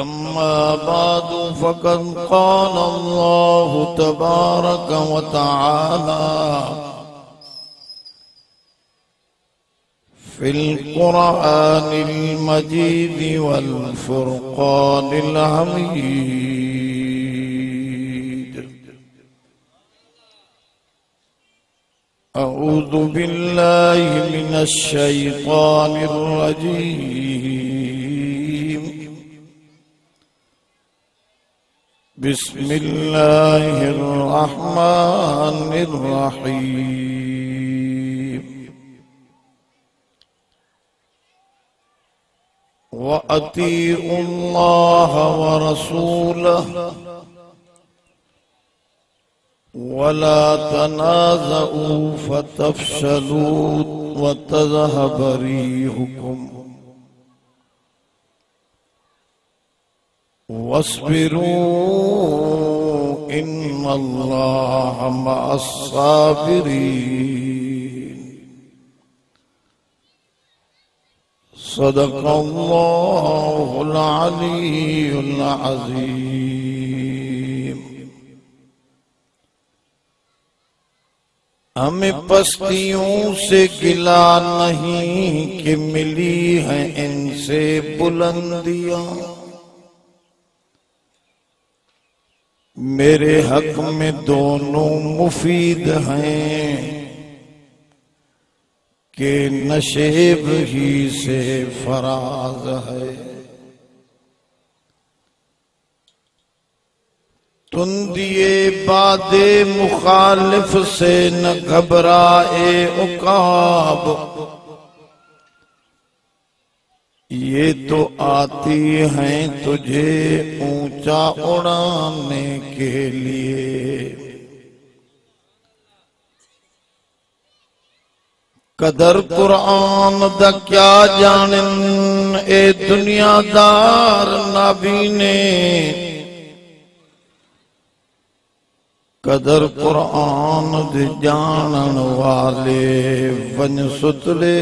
أما بعد فقد قال الله تبارك وتعالى في القرآن المجيد والفرقان الحميد. أعوذ بالله من الشيطان الرجيم. بسم الله الرحمن الرحيم. وأطيعوا الله ورسوله ولا تنازعوا فتفشلوا وتذهب ريحكم واصبروا إن الله مع الصابرين. صدق الله العلي العظيم. हमें पस्तियों से गिला नहीं कि मिली है इनसे बुलंदियां। मेरे हक में दोनों मुफीद हैं कि नशेब ही से फराज है। तुंदिए बादे मुखालिफ से न घबराए उकाब। ये तो आती हैं तुझे ऊंचा उड़ाने के लिए। कदर कुरान दा क्या जानन ए दुनियादार नाबीने। कदर कुरान दे जानन वाले वन सुतले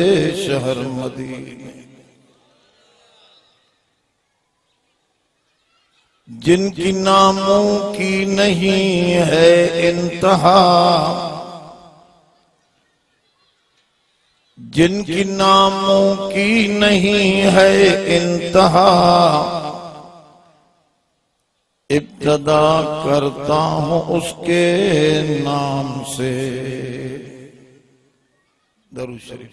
शहर मदीने। जिनकी नामों की नहीं है इंतहा, जिनकी नामों की नहीं है इंतहा, इब्तदा करता हूँ उसके नाम से। दरूद शरीफ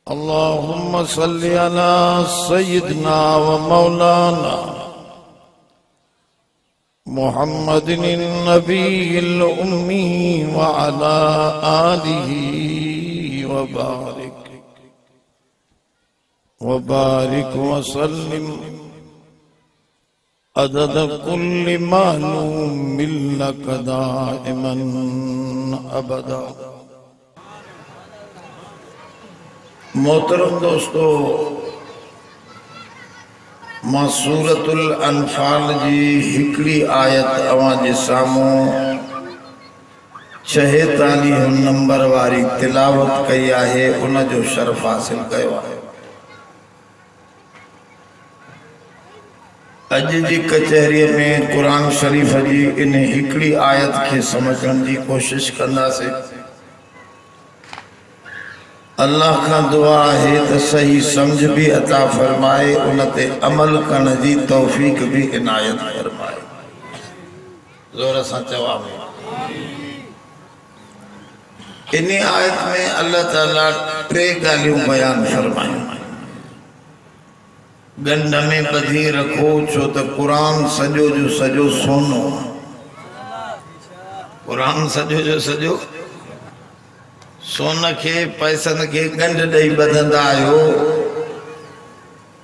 अल्लाहुम्मा सल्ली अला सय्यिदना व मौलाना मुहम्मदिन नबील उम्मी व अला आलिही व बारिक व सल्लिम अदद कुल्लि मालूमिन लक दाइमन अबदा। मोहतरम दोस्तों, मां सूरतुल अनफाल जी हिकड़ी आयत अवां जे साम्हूं 46 नंबर वारी तिलावत कई आहे। उन जो शर्फ हासिल कयो आहे। अज जी कचहरी में कुरान शरीफ जी इन हिकड़ी आयत के समझण जी कोशिश कंदासीं। अल्लाह का दुआ है तो सही समझ भी अता फरमाए, उनते अमल करने की तौफीक भी इनायत फरमाए। जोर से जवाब इन आयत में अल्लाह ताला 3 गालियों बयान फरमायूं। गंड में बधी रखो छो तो कुरान सजो जो सजो सोनो। कुरान सजो जो सजो सोन के पैसन के गंड दई बधंदा आयो।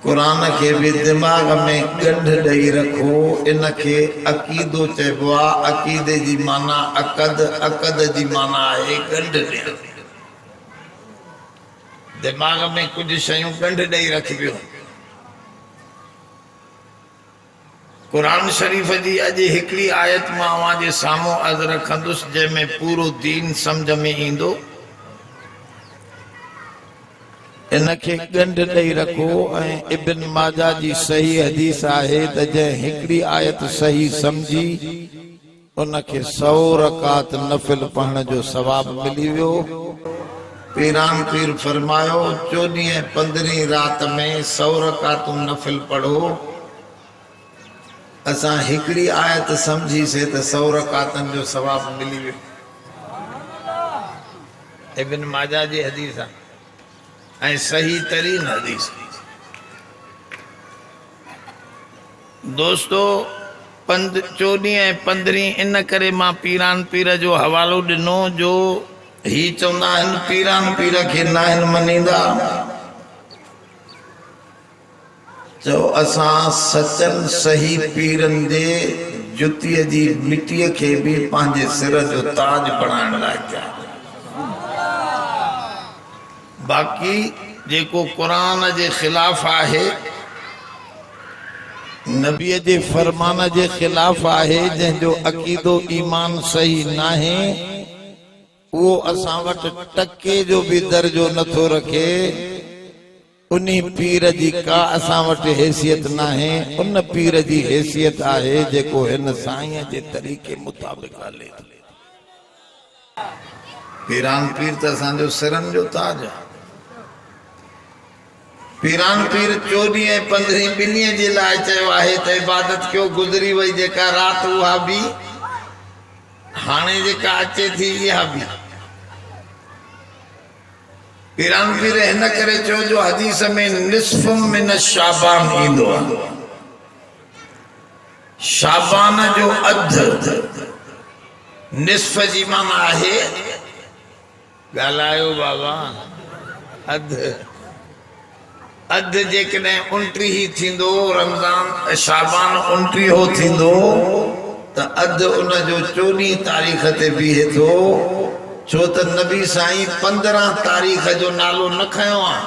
कुरान के भी दिमाग में गंड दई रखो। इनके अकीदो चइबो आहे। अकीदे जी माना अकद, अकद जी माना है गंड ॾियणु। दिमाग में कुछ शयूं गंड दई रखबियो। कुरान शरीफ जी अज हिकड़ी आयत मां अवां जे साम्हूं अर्ज़ रखंदुसि जंहिंमें पूरो दीन समझ में ईंदो। इनके गंढ ॾेई रखो। ऐं इब्न माजा जी सही हदीस आहे त जंहिं हिकिड़ी आयत सही समझी उनके 100 रकात नफिल पढ़ण जो सवाब मिली वियो। पीरान पीर फरमायो 14 15 रात में 100 रकातूं नफिल पढ़ो। असां हिकिड़ी आयत समझी से त 100 रकातन जो सवाब मिली वियो। इब्न माजा जी हदीस आहे ऐं सही तरीन हदीस। दोस्तों 14 ऐं 15 इन करे मां पीरान पीर जो हवालो ॾिनो जो ही चवंदा आहिनि पीरान पीर खे न आहिनि मञींदा। चओ असां सचन सही पीरन जे जुतीअ जी मिटीअ खे भी पंहिंजे सिर जो ताज बणाइण लाइ चाहियो। बाक़ी जेको कुरान जे खिलाफ आहे, नबी जे फरमान जे खिलाफ आहे, जंहिंजो अकीदो ईमान सही नाहे, वो असां वटि टके जो भी दर्जो नथो रखे। उन्हीं पीर जी का असां वटि हैसियत नाहे। उन पीर जी हैसियत आहे जेको हिन साईं जे तरीक़े मुताबिक हले। पीरान पीर त असांजो सिरन जो ताज आहे। पीरान पीर 14 ऐं 15 ॿिन्ही जे लाइ चयो आहे त इबादत कयो। गुज़री वई जेका रात उहा भी, हाणे जेका अचे थी इहा भी। पीरान पीर हिन करे चयो जो हदीस में निस्फ़ मिन शाबान ईंदो आहे। शाबान जो अधु, निस्फ़ जी माना आहे ॻाल्हायो बाबा, अधु अधु जेकॾहिं 29 थींदो, रमज़ान शाबान 29 थींदो त अधु उन जो 14 तारीख़ ते बीहे थो। छो त नबी साईं 15 तारीख़ जो नालो न खयो आहे,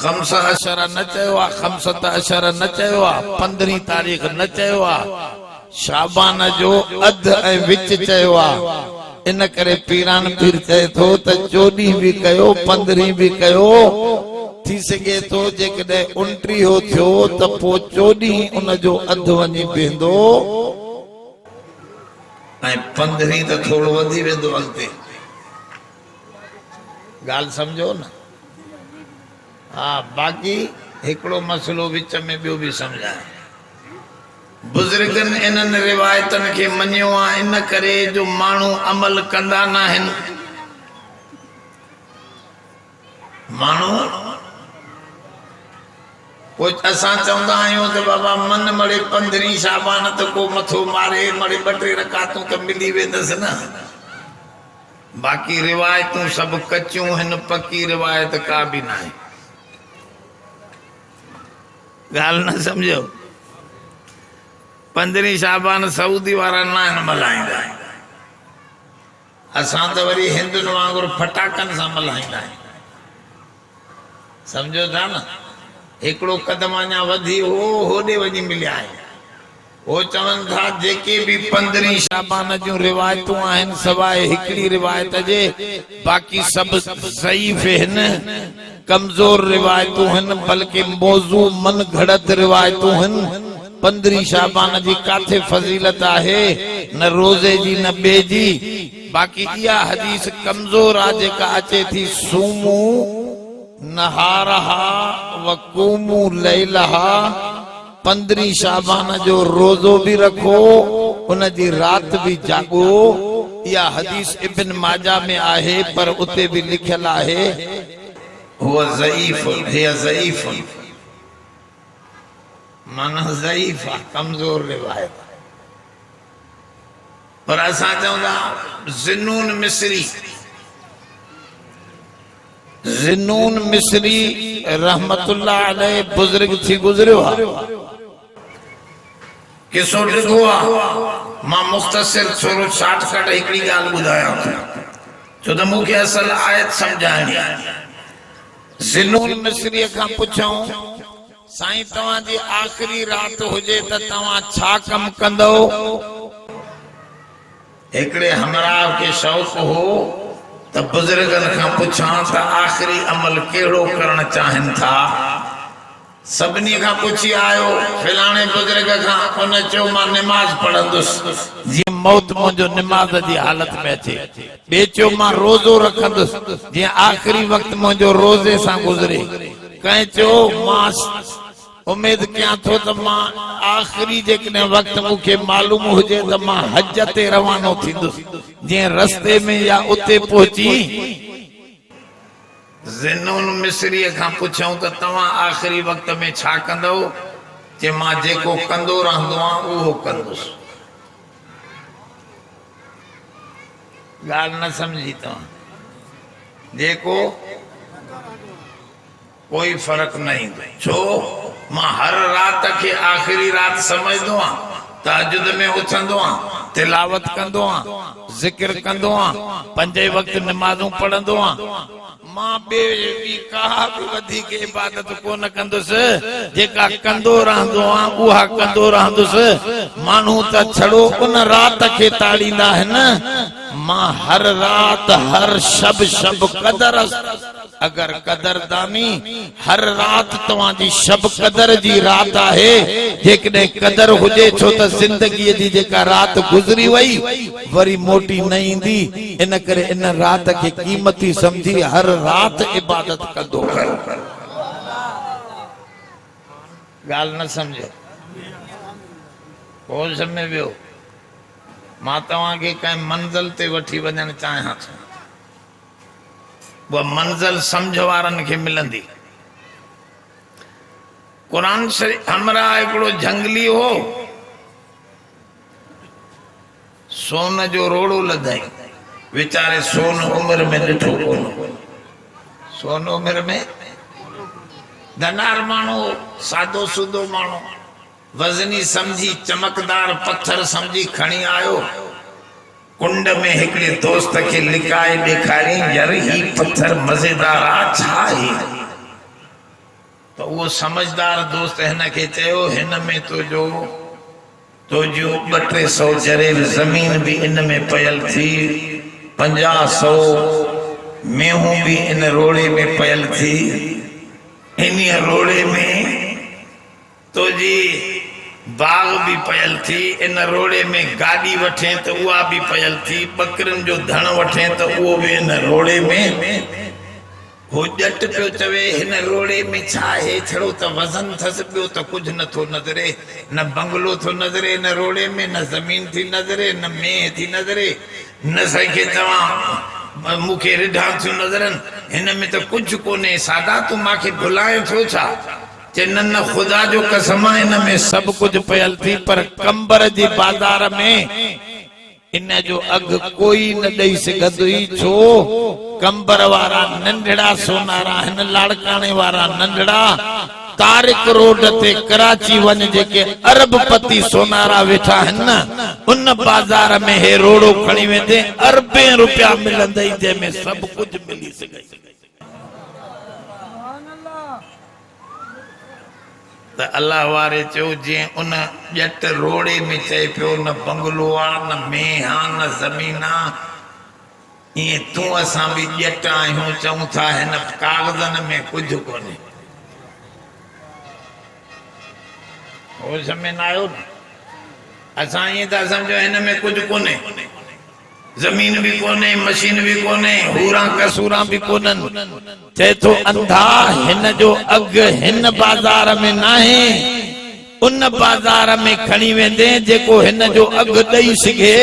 15 न चयो आहे, 15 न चयो आहे, 15 तारीख़ न चयो आहे, शाबान जो अधु ऐं विच चयो आहे। इन करे पीरान पीर चए थो त 14 भी कयो, 15 भी कयो। थी सके तो जेकॾहिं 29 थियो त पोइ 14 उन जो अधु वञी बीहंदो ऐं 15 त थोरो वधी वेंदो अॻिते। ॻाल्हि सम्झो न। हाँ, बाक़ी हिकिड़ो मसलो विच में ॿियो भी समझाए। बुज़ुर्गनि इन्हनि रिवायतनि खे मञियो आहे इन करे जो माण्हू अमल कंदा न आहिनि। माण्हू असां चवंदा आहियूं त बाबा मन मड़े 15 शाबान त को मथो मारे, मड़े 2-3 रकातूं त मिली वेंदसि न। बाक़ी रिवायतूं सभु कचियूं हिन, पकी रिवायत का भी न आहे। ॻाल्हि न सम्झो। 15 शाबान सऊदी वारा न आहिनि मल्हाईंदा। असां त वरी हिंदुनि वांगुरु फटाकनि सां मल्हाईंदा आहियूं। सम्झो था न। हिकिड़ो कदम अञा वधी होॾे वञी मिलिया आहिनि। वो चवनि था जेके भी 15 शाबान जूं रिवायतूं आहिनि सवाइ हिकिड़ी रिवायत जे, बाक़ी सभु ज़ईफ़ आहिनि, कमज़ोर रिवायतूं आहिनि, बल्कि मौज़ू मन घड़त रिवायतूं आहिनि। 15 शाबान जी काथे फज़ीलत आहे, न रोज़े जी न ॿिए जी। बाक़ी इहा हदीस कमज़ोर आहे जेका अचे थी सूमू नहारहा वक़ूमू लैलहा। 15 शाबान जो रोज़ो भी रखो, उन जी रात भी जागो। इहा हदीस इब्न माजा में आहे, पर उते भी लिखियल आहे हुआ ज़ईफ़, हिया ज़ईफ़, माना ज़ईफ़, कमज़ोर रिवायत। पर असां चवंदा ज़िन्नून मिस्री, ज़िन्नून मिस्री रहमतुल्लाह अलैह बुजुर्ग थी गुज़रियो आहे। किसो ॾिठो आहे। मां मुख़्तसिर थोरो शॉर्टकट हिकिड़ी ॻाल्हि ॿुधायां थो, छो त मूंखे असल आयत सम्झाइणी आहे। ज़िन्नून मिस्री खां पुछऊं साईं तव्हांजी आख़िरी रात हुजे त तव्हां छा कमु कंदो। हिकिड़े हमराह खे शौक़ हो त बुजुर्गन खां पुछां त आखिरी अमल केड़ो करण चाहिन था। सबनी खां पुछी आयो फिलाने बुजुर्ग खां, उन चयो मां नमाज पढ़ंदुस जी मौत मुझो नमाज जी हालत में अचे। बे चयो मां रोजो रखंदुस जी आखिरी वक्त मुझो रोजे सां गुजरे। कहीं चयो मां उम्मीद क्या थो त मां आखिरी जेकने वक्त मुखे मालूम हुजे त मां हज ते रवानो थींदुस, जे रस्ते में या उते पहुची। ज़िन्नुन मिस्री खां पुछऊं त तव्हां आखिरी वक्त में छा कंदो, जे मां जेको कंदो रहंदो आहियां उहो कंदुस। गाल न समझी तव्हां, जेको कोई फर्क नहीं। छो मां हर रात के आखिरी रात समझदो आ, तहज्जुद में उथंदो आ, तिलावत कंदो आ, जिक्र कंदो आ, 5 वक्त नमाज़ूं पढ़ंदो आ। मां बे भी कहा भी वधी के इबादत को न कंदुस, जेका कंदो रहंदो आ उहा कंदो रहंदुस। मानू त छड़ो उन रात के ताड़ींदा है न, मां हर रात हर शब कदर। अगर कदरदानी हर रात तवाजी शब कदर जी रात है, जेकने कदर हुजे छो त जिंदगी जी जेका रात गुजरी वई वरी मोटी न ईंदी। इन करे इन रात के कीमती समझी हर रात इबादत कंदो कर। गाल न समझो, होश में वियो। मां तव्हां के कंहिं मंजिल ते वठी वञण चाहियां थो, वह मंजिल समझ वारन के मिलंदी। कुरान शरीफ हमरा एकड़ो जंगली हो, सोन जो रोड़ो लधाई बेचारे। सोन उम्र में ॾिठो कोन, सोन उम्र में धनार मानो सादो सुदो मानो वजनी समझी चमकदार पत्थर समझी खणी आयो। कुंड में हिकड़े दोस्त के लिकाए ॾेखारी, यार ही पत्थर मजेदार आ, छा है? तो वो समझदार दोस्त हिन के चयो, हिन में तो जो 200-300 जरेल जमीन भी इन में पयल थी, 50-100 मेहूं भी इन रोड़े में पयल थी। इन रोड़े में तो जी बाग भी पयल थी, इन रोड़े में गाड़ी वठे तो उहा भी पयल थी, बकरन जो धन वठे तो वो भी इन रोड़े में। हो जट पियो चवे हिन रोड़े में छा है, छड़ो त वजन थस पियो त कुछ न थो नजरे, न बंगलो थो नजरे न रोड़े में, न जमीन थी नजरे, न मेह थी नजरे, न सके तवा मुखे रिढा थियूं नजरन। हिन में तो कुछ कोने, सादा तू माखे भुलाए थो छा? चेनन खुदा जो कसम इन में सब कुछ पयल थी, पर कंबर जी बाजार में इन जो अग कोई न दई सघंदो ई। छो कंबर वारा नंढड़ा सोनारा हिन, लाड़काने वारा नंढड़ा। तारिक रोड ते कराची वन जेके अरबपति सोनारा वेठा हिन, उन बाजार में हे रोड़ो खणी वेंदे अरबे रुपया मिलंदई, जंहिंमें सब कुछ मिली सघे। त अल्लाह वारे चयो, जे उन जट रोड़े में चए पियो न बंगलो आ, न मेह आ, न जमीन आ, ये तू असां भी जट आहियूं, चऊं था हिन कागज़न में कुछ कोन्हे। होश में न आयो न? असां ईअं था सम्झो हिन में कुछ कोन्हे, जमीन भी कोने, मशीन भी कोने, हूरा कसूरा भी कोनन। चए तो अंधा हिन जो अग हिन बाजार में नाहे, उन बाजार में खणी वेंदे जेको हिन जो अग दई सघे।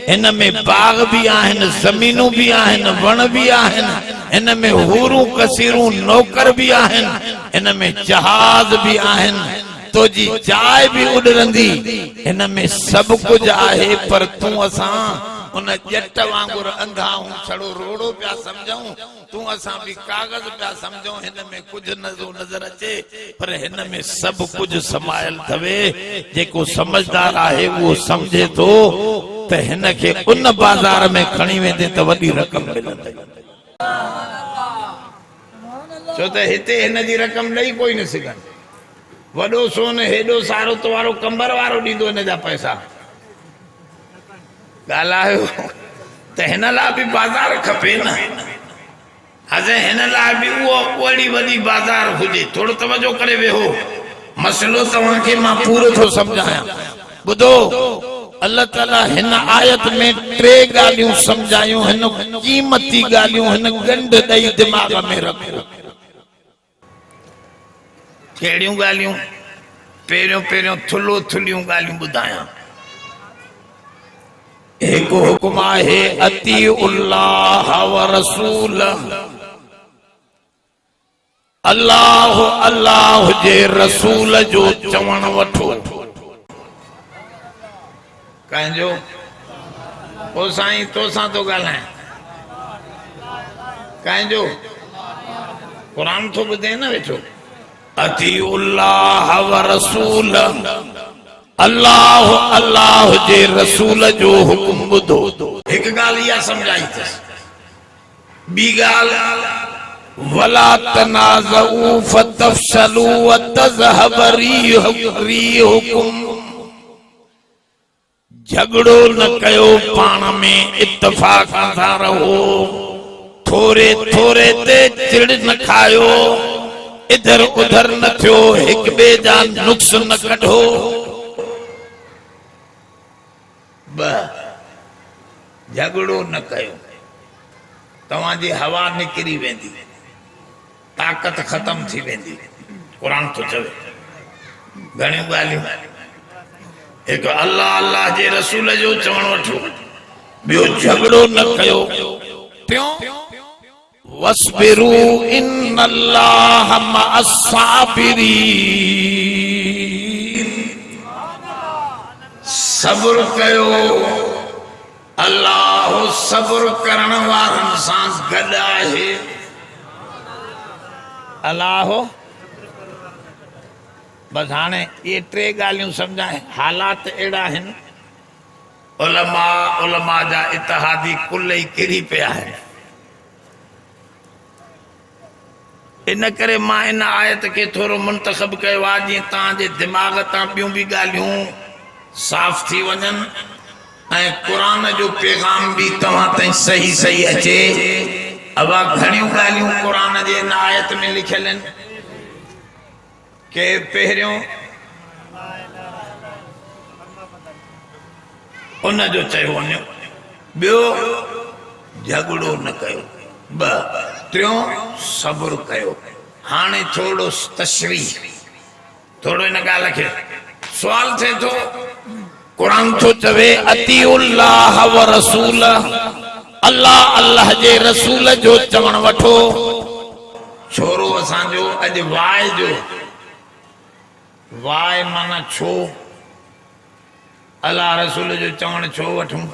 हिन में बाग भी आहिन, जमीनूं भी आहिन, वण भी आहिन, हिन में हूरूं कसीरूं नौकर भी आहिन, हिन में जहाज भी आहिन, तो जी चाय भी उड़ंदी। हिन में सब कुछ आहे, पर तू असां उन जट वांगुर अंधा हूं, छड़ो रोड़ो पिया समझूं, तू असां भी कागज पिया समझूं। हिन में कुछ नजर अचे, पर हिन में सब कुछ समायल थवे। जेको समझदार आहे वो समझे तो त हिन के उन बाजार में खणी वेंदे त वडी रकम मिलंदी। छो त हिते हिन जी रकम ॾेई कोई न सघनि। वॾो सोन हेॾो सारो तो वारो कंबर वारो ॾींदो हिन जा पैसा। ॻाल्हायो तो हिन लाइ बि बाज़ार खपे न। असां हिन लाइ बि उहो वॾी वॾी बाज़ार हुजे। थोरो तवजो करे वेहो, मसइलो तव्हांखे मां पूरो थो सम्झायां। ॿुधो, अल्लाह ताला हिन आयत में टे ॻाल्हियूं सम्झायूं, हिन क़ीमती ॻाल्हियूं हिन गंढ ॾेई दिमाग़ में रखो। कहिड़ियूं ॻाल्हियूं? पहिरियों थुलो थुलियूं ॻाल्हियूं ॿुधायां। हिकु हुकुम आहे अतीउल्लाह व रसूल, अल्लाह अल्लाह जे रसूल जो चवण वठो। कंहिंजो? ओ साईं तोसां तो ॻाल्हायां। कंहिंजो? क़ुरान थो ॿुधे न वेठो। अतीउल्लाह व रसूल, अल्लाह अल्लाह जे रसूल जो हुकुम ॿुधो। हिकु ॻाल्हि इहा सम्झाई अथसि। ॿी ॻाल्हि वला तनाज़उ फतफशलू व तज़हब रिहुकुम, झगड़ो न कयो, पाण में इत्तफ़ाक़ सां रहो, थोरे थोरे ते चिड़ न खायो, इधर उधर न थियो, हिक ॿिए जा नुक्स न कढो। झगड़ो न कयो, तव्हांजी हवा निकिरी वेंदी, ताक़त ख़त्म थी वेंदी। क़ुरान तो चवे घणियूं ॻाल्हियूं। हिकु अल्लाह अल्लाह जे रसूल जो चवण वठो, ॿियो झगड़ो न कयो। टियों वस्बिरू इन्नल्लाह मअस साबिरीन, सब्र कयो, अल्लाह सब्र करण वारनि सां गॾु आहे। अल्लाह बस हाणे ये टे ॻाल्हियूं सम्झाए। हालात अहिड़ा आहिनि, उलमा जा इतिहादी कुल ई किरी पिया आहिनि। इन करे मां इन आयत खे थोरो मुंतखब कयो आहे जीअं तव्हांजे दिमाग़ तां ॿियूं बि ॻाल्हियूं साफ़ थी वञनि ऐं क़ुरान जो पैगाम बि तव्हां ताईं सही सही अचे। अवा घणियूं ॻाल्हियूं क़ुरान जे इन आयत में लिखियल आहिनि के पहिरियों उन जो चयो वञो, ॿियो झगड़ो न कयो, टियों सब्र कयो। हाणे थोरो तशरीह, थोरो इन ॻाल्हि खे सुवाल थिए थो। क़ुरान थो चवे अतीउल्लाह व रसूल, अल्लाह अल्लाह जे रसूल जो चवण वठो। छोरो असांजो अॼु वाय जो, वाय माना छो, अल्लाह रसूल जो चवण छो वठूं?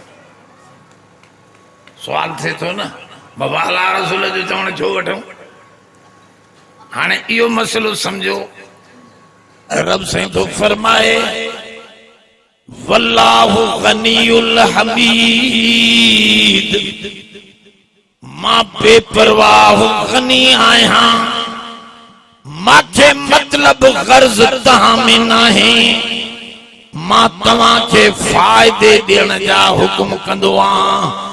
सुवाल थिए थो न, बाबा अल्लाह रसूल जो चवण छो वठूं? हाणे इहो मसइलो सम्झो। रब साईं तो फरमाए वल्लाहु गनीयुल हमीद, मां बेपरवाह गनी आहियां, मांखे मतलब गर्ज तहां में नाहे, मां तव्हांखे फ़ाइदे ॾियण जा हुकुम कंदो आहियां।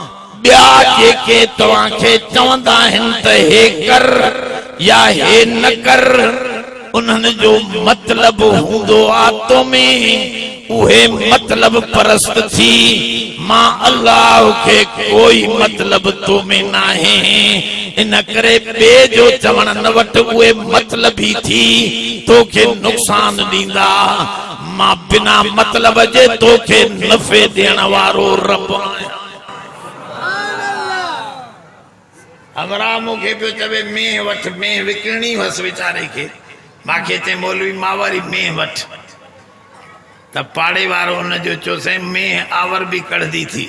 ॿिया जेके तव्हांखे चवंदा आहिनि त हे कर या हे न कर, उन्हनि जो मतलब हूंदो आहे तो में, उहे मतलब परस्त थी। मां अल्लाह खे कोई मतलब तो में नाहे, इन करे ॿिए जो चवण न वठ, उहे मतलब ही थी तोखे नुक़सान ॾींदा। मां बिना मतलब जे तोखे नफ़े ॾियण वारो रब आहियां। हमरा मूंखे पियो चवे मेह वठ, मेह विकिणी हुअसि वीचारे खे, मांखे चई मौलवी मां वारी मेह वठ, त पाड़े वारो हुनजो चयोसि मेह आवर बि कढ़दी थी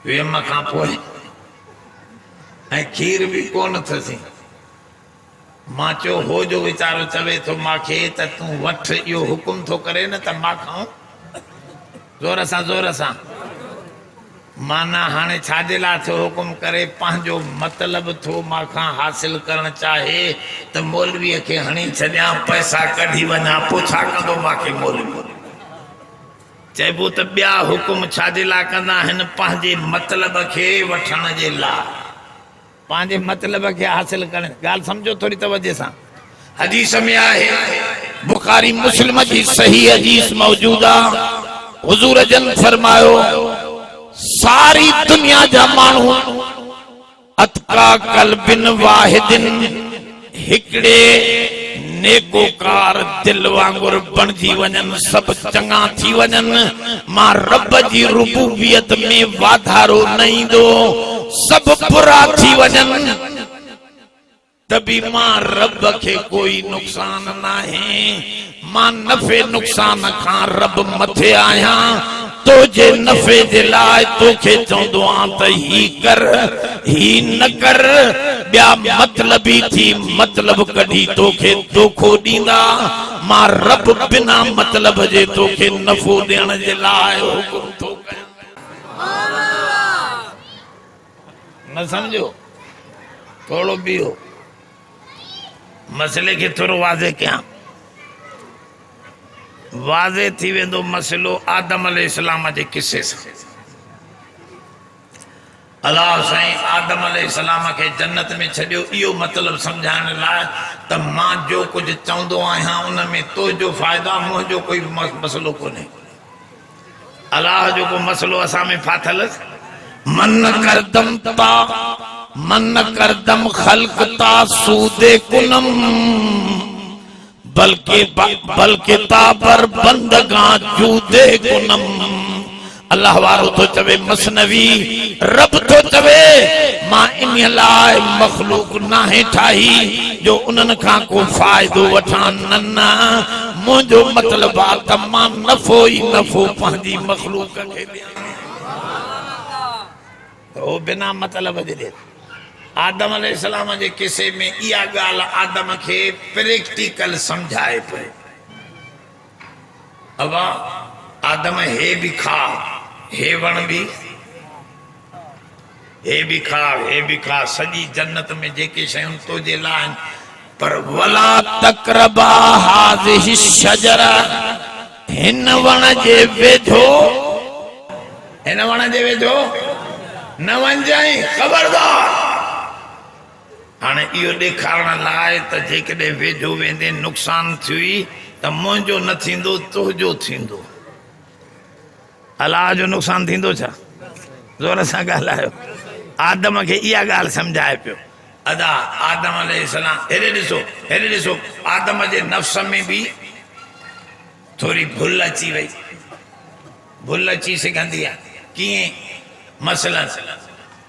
वेम खां पोइ ऐं खीर बि कोन अथसि। मां चयो हो जो वीचारो चवे थो मांखे त तूं वठ, इहो हुकुम थो करे न त मां खाऊं ज़ोर सां। माना हाणे छाजे लाइ थियो हुकुम करे, पंहिंजो मतलब थो मांखां हासिल करणु चाहे त मौलवीअ खे हणी छॾियां, पैसा कढी वञा, पोइ छा कंदो मांखे मौलवी? चइबो त ॿिया हुकुम छाजे लाइ कंदा आहिनि पंहिंजे मतिलब खे वठण जे लाइ पंहिंजे मतिलब खे हासिल करण ॻाल्हि सम्झो थोरी तवजे सां हदीस में आहे बुखारी मुस्लिम जी सही हदीस मौजूद आहे हुजूर जन फरमायो सारी दुनिया जा माण्हू अतका कल्बिन वाहिदिन हिकड़े नेकोकार दिल वांगुर बणजी वञन सब चंगा थी वञन मां रब जी रुबूबियत में वाधारो न ईंदो सब बुरा थी वञन तभी मां रब के कोई नुकसान ना है मां नफे नुकसान खां रब मथे आया तो जे नफे जे लाए तोखे चवंदो आ त ही कर ही न कर ॿिया मतलबी थी मतलब कढी तोखे धोखो ॾींदा मां रब बिना मतलब जे तोखे नफ़ो ॾियण जे लाइ हुकुम थो कयां न समझो थोड़ो बियो मसले के थोड़ो वाज़े कयां वाज़े थी वेंदो मसलो आदम अलैहिस्सलाम जे किस्से से अल्लाह साईं आदम अलैहिस्सलाम के जन्नत में छॾियो इहो मतलब समझाइण लाइ त मां जो कुछ चवंदो आहियां उन में तो जो फ़ाइदो आहे मुंहिंजो कोई मसलो कोन्हे अल्लाह जो को मसलो असां में फाथल मन करदम खल्क़ता सूदे कुनम बल्कि ताबर बंदगा जूदे कुनम अल्लाह वारो तो चवे मसनवी रब तो चवे मां इन लाइ मखलूक नाहे ठाही जो उन्हनि खां को फ़ाइदो वठां न मुंहिंजो मतलब आहे त मां नफ़ो ई नफ़ो पंहिंजी मखलूक खे ॾियां तो बिना मतलब जे आदम अलैहिस्सलाम जे किस्से में इहा ॻाल्हि आदम खे प्रैक्टिकल समझाए पे अब आदम हे भी खा हे वण भी हे भी खा सॼी जन्नत में जेके शयूं तो जे लाइ पर वला तक़रबा हाज़िहि शजरा हिन वण जे वेझो न वञजाई खबरदार हाणे इहो ॾेखारण लाइ त जेकॾहिं वेझो वेंदे नुक़सान थी त मुंहिंजो न थींदो तुंहिंजो थींदो अलाह जो नुक़सान थींदो छा ज़ोर सां ॻाल्हायो आदम खे इहा ॻाल्हि सम्झाए पियो अदा आदम अलैहिस्सलाम हेॾे ॾिसो आदम जे नफ़्स में बि थोरी भुल अची वई भुल अची सघंदी आहे कीअं मसलन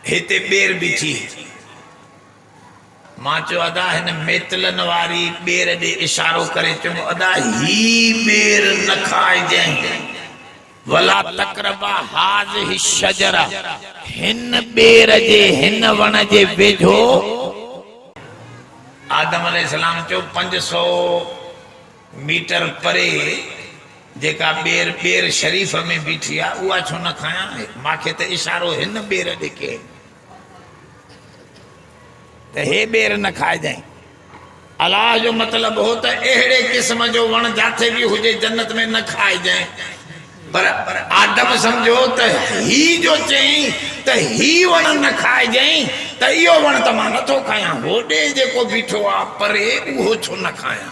हिते ॿेर बीठी मां चयो अदा हिन मेतलन वारी ॿेर ॾे इशारो करे चयो अदा ही ॿेर न खाइजांइ वला तक़रबा हाज़िहि शजरा हिन ॿेर जे हिन वण जे वेझो आदम अलैहिस्सलाम चयो 500 मीटर परे जेका ॿेर शरीफ़ में बीठी आहे उहा छो न खायां मूंखे त इशारो हिन ॿेर ॾे के त हे ॿेर न खाइजांइ अलाह जो मतलब हो त अहिड़े क़िस्म जो वण जाथे भी हुजे जन्नत में न खाइजांइ पर आदम समझो त ही जो चई त ही वण न खाइजांइ त इहो वण त मां नथो खायां होॾे जेको बीठो आहे परे उहो छो न खायां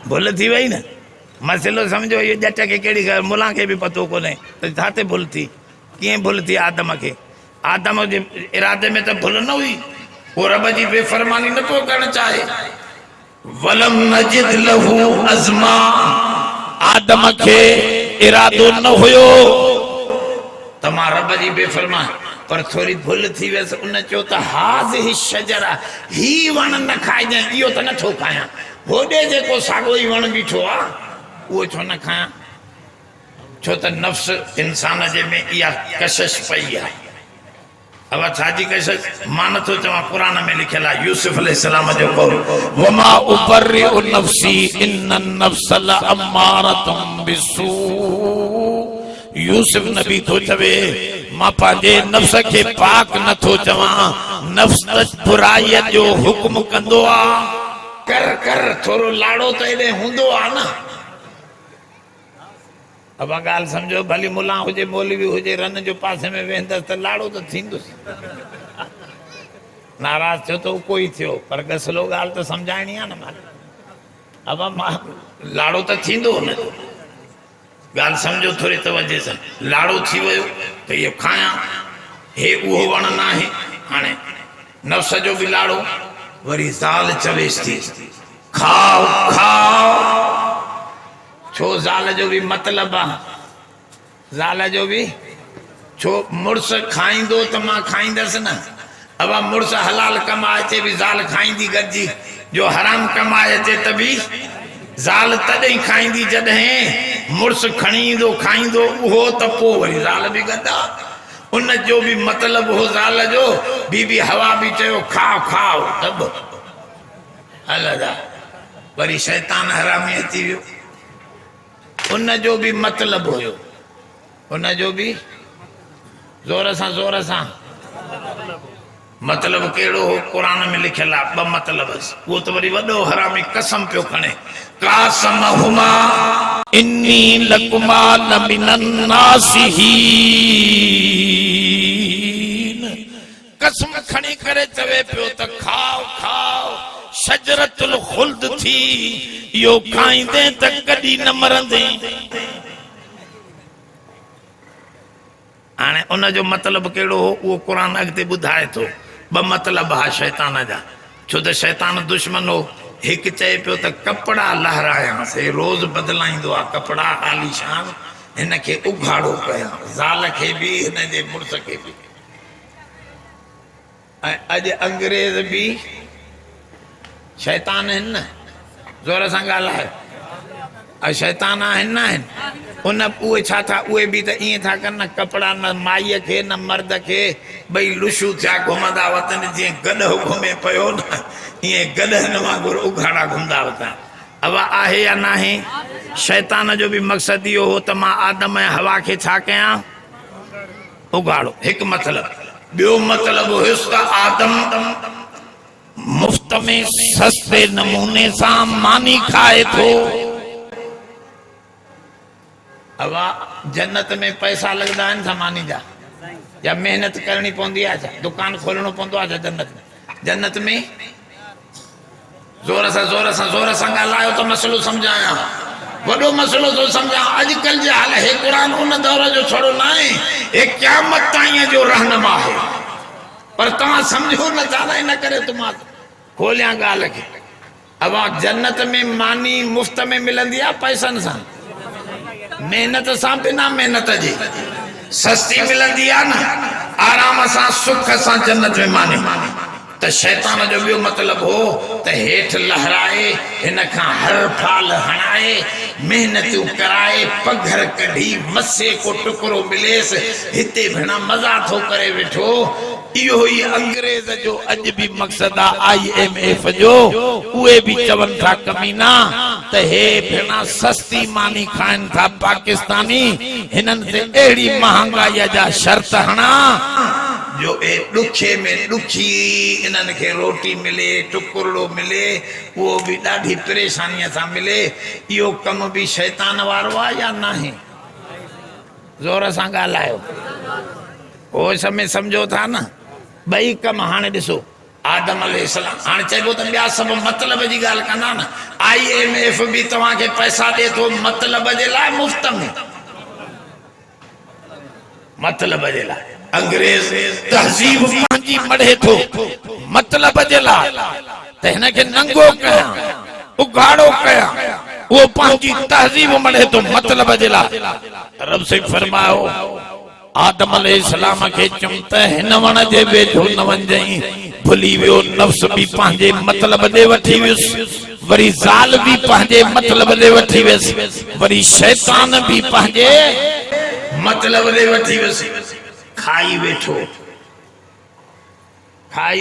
भुल थी वई न मसलो समझो ये जट के केड़ी मुला के भी पतो कोने त जाते भुल थी कीअं भुल थी आदम के आदम जे इरादे में तो भुल न हुई वो रब जी बेफरमानी न को करण चाहे वलम नजिद लहू अज़मा आदम के इरादो न हुयो तमा रब जी बेफरमानी पर थोड़ी भुल थी वस उन चो त हाज़िहि शजरा ही वण न खाइजांइ इहो त नथो खायां होॾे जेको साॻो ई वण बीठो आहे उहो छो न खायां छो त नफ़्स इंसान जे में इहा कशिश पई आहे अब छाजी कशिश मां नथो चवां क़ुरान में लिखियल आहे यूसुफ अलैहिस्सलाम जो कौल वमा उबर्रिउ नफ्सी इन्न नफ्स लअम्मारतुम बिसू यूसुफ नबी तो चवे मां पंहिंजे नफ्स खे पाक नथो चवां नफ्स त बुराई जो हुक्म कंदो आहे कर थोरो लाड़ो त एॾे हूंदो आहे न अब ॻाल्हि सम्झो भली मुला हुजे मौलवी हुजे रन जो पासे में वेंदसि त लाड़ो त थींदुसि नाराज़ थियो त उको ई थियो पर गसलो ॻाल्हि त सम्झाइणी आहे न मां अब मां लाड़ो त थींदो न ॻाल्हि सम्झो थोरी तवजे सां लाड़ो थी वियो त इहो खायां हे उहो वण न आहे हाणे नफ़्स जो बि लाड़ो वरी ज़ाल चवेसि थी खाओ खाओ छो ज़ाल जो भी मतलब आहे ज़ाल जो भी छो मुड़स खाईंदो त मां खाईंदसि न अब मुड़स हलाल कमाए अचे भी ज़ाल खाईंदी गॾिजी जो हराम कमाए अचे त भी ज़ाल तॾहिं खाईंदी जॾहिं मुड़स खणी ईंदो खाईंदो उहो त पोइ वरी ज़ाल बि गॾु आहे उन जो भी मतलब हो ज़ाल जो बीबी हवा भी चयो खाओ खाओ तब हलदा वरी शैतान हरामी अची वियो उन जो भी मतलब हुयो उन जो भी जोर सां मतलब केड़ो हो कुरान में लिखियल आहे ॿ मतलब वो तो वरी वॾो हरामी कसम पियो खणे कासम हुमा इन्नी लकुमा लमिनन नासिहीन कसम खणी करे चवे पियो त खाओ खाओ शजरतुल खुल्द थी यो खाईंदे त कदी न मरंदे हाणे उन जो मतलब केड़ो हो वो कुरान अगते बुधाए थो ब मतलब हा शैतान जा छो त शैतान दुश्मन हो एक चए पियो त कपड़ा लहरायांसि रोज बदलाईंदो आहे कपड़ा आलीशान हिन खे उघाड़ो कयां ज़ाल खे बि हिन जे मुड़स खे बि ऐं अॼु अंग्रेज बि शैतान आहिनि न ज़ोर सां ॻाल्हायो शैतान आहिनि न आहिनि उन उहे छा था उहे बि त ईअं था कनि न कपिड़ा न माईअ खे न मर्द खे ॿई लुशू थिया घुमंदा वतन जीअं गॾु घुमे पियो न ईअं गॾु हिन वांगुरु उघाड़ा घुमंदा वता अब आहे या न आहे शैतान जो बि मक़सदु इहो हो त मां आदम ऐं हवा खे छा कयां उघाड़ो हिकु मतिलबु ॿियो मतिलबु हुयुसि त आदम मुफ़्त में सस्ते नमूने सां मानी खाए थो अब जन्नत में पैसा लगदा आहिनि छा मानी जा या मेहनत करनी पवंदी आहे छा दुकान खोलणो पवंदो आहे छा जन्नत में जोर सां ॻाल्हायो त मसइलो सम्झायां वॾो मसइलो थो सम्झां अॼुकल्ह जे हाल हे क़ुरान उन दौर जो छोड़ो न आहे हे क़यामत ताईं जो रहनुमा आहे पर तव्हां सम्झो न था इन करे त मां खोलियां ॻाल्हि खे अब जन्नत में मानी मुफ़्त में मिलंदी आहे पैसनि सां मेहनत सां बिना मेहनत जे सस्ती मिलंदी आहे न आराम सां सुख सां जन्नत में मानी त शैतान जो ॿियो मतलब हो त हेठि लहराए हिन खां हर फाल हणाए मेहनतूं कराए पघर कढी मसे को टुकड़ो मिलेसि हिते भेणा मज़ा थो करे वेठो इहो ई अंग्रेज जो अॼु बि मक़सद आहे IMF जो उहे बि चवनि था कमीना त हे भेणा सस्ती मानी खाइनि था पाकिस्तानी हिननि ते अहिड़ी महांगाईअ जा शर्त हणा जो ए ॾुखे में ॾुखी इन्हनि खे रोटी मिले टुकड़ो मिले उहो बि ॾाढी परेशानीअ सां मिले इहो कमु बि शैतान वारो आहे या न आहे ज़ोर सां ॻाल्हायो होश में सम्झो था न ॿई कम हाणे ॾिसो आदम अलैहिस्सलाम हाणे चइबो त ॿिया सभु मतिलब जी ॻाल्हि कंदा न IMF बि तव्हांखे पैसा ॾिए थो मतिलब जे लाइ मुफ़्त में मतिलब जे लाइ अंग्रेज तहज़ीब पंहिंजी मढ़े थो मतिलब जे लाइ त हिनखे नंगो कयां उघाड़ो कयां वो पंहिंजी तहज़ीब मढ़े थो मतिलब जे लाइ रब से फरमायो आदम अलैहिस्सलाम के चुमत हिन वण जे वेझो न वञई भुली वियो नफ्स भी पंहिंजे मतलब दे वठी वियुसि वरी ज़ाल भी पंहिंजे मतलब दे वठी वियुसि वरी शैतान भी पंहिंजे मतलब दे वठी वियुसि खाई